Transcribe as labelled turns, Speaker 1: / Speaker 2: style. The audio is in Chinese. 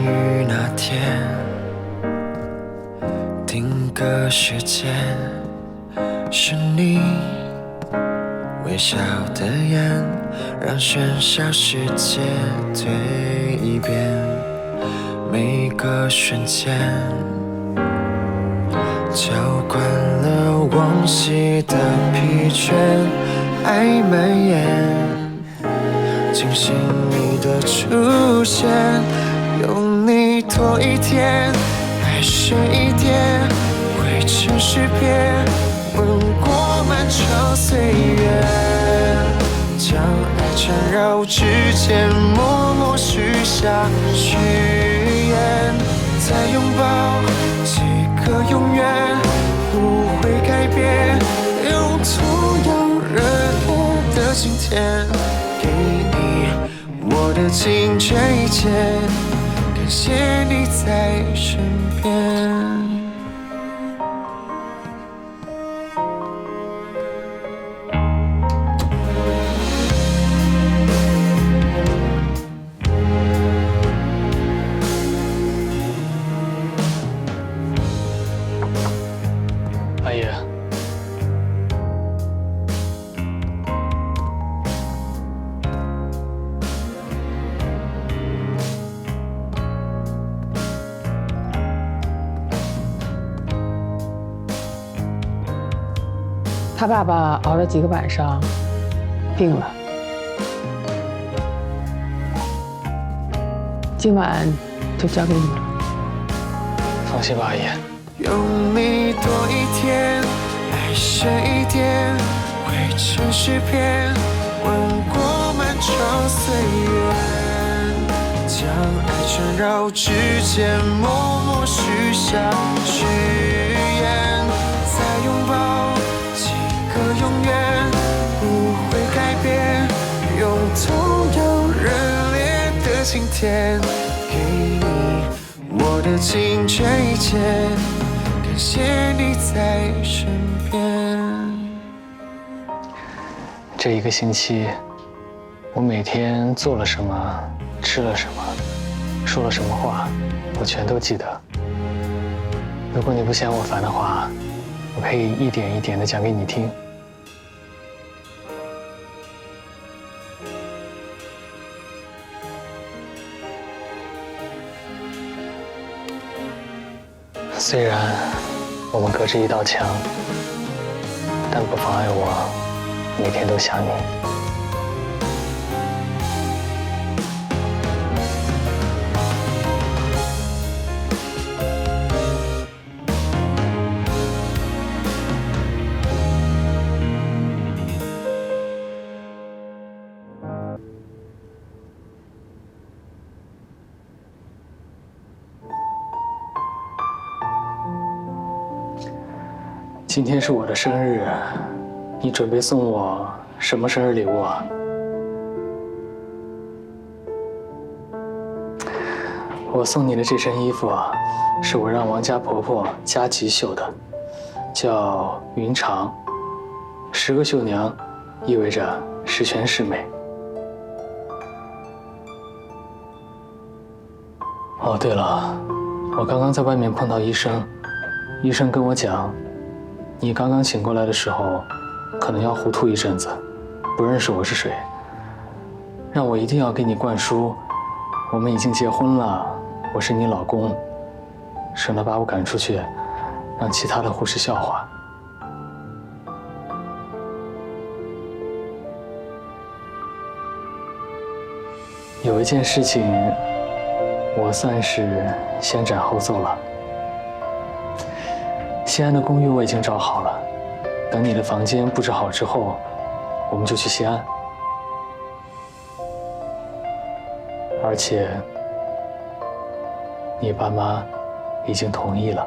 Speaker 1: 遇那天，定个时间，是你微笑的眼，让喧嚣世界蜕一遍。每个瞬间，浇灌了往昔的疲倦，爱蔓延，惊醒你的出现，有你多一天，爱深一点，汇成诗篇，吻过漫长岁月，将爱缠绕指尖，默默许下誓言，再拥抱几个永远，不会改变，用同样热烈的今天，给你我的尽这一切，感谢你在身边。
Speaker 2: 阿姨，
Speaker 3: 他爸爸熬了几个晚上，病了。今晚就交给你了。
Speaker 2: 放心吧，阿姨。
Speaker 1: 有你多一天，爱深一点，汇成诗篇，吻过漫长岁月，将爱缠绕指尖，默默许下誓言，再拥抱几个永远，不会改变，用同样热烈的今天，给你我的尽这一切，感谢你在身边。
Speaker 2: 这一个星期，我每天做了什么，吃了什么，说了什么话，我全都记得。如果你不嫌我烦的话，我可以一点一点的讲给你听。虽然我们隔着一道墙，但不妨碍我每天都想你。今天是我的生日，你准备送我什么生日礼物啊？我送你的这身衣服啊，是我让王家婆婆加急绣的，叫云长。10个绣娘，意味着十全十美。哦，对了，我刚刚在外面碰到医生，医生跟我讲，你刚刚醒过来的时候，可能要糊涂一阵子，不认识我是谁，让我一定要给你灌输，我们已经结婚了，我是你老公，省得把我赶出去，让其他的护士笑话。有一件事情，我算是先斩后奏了。西安的公寓我已经找好了，等你的房间布置好之后，我们就去西安。而且，你爸妈已经同意了。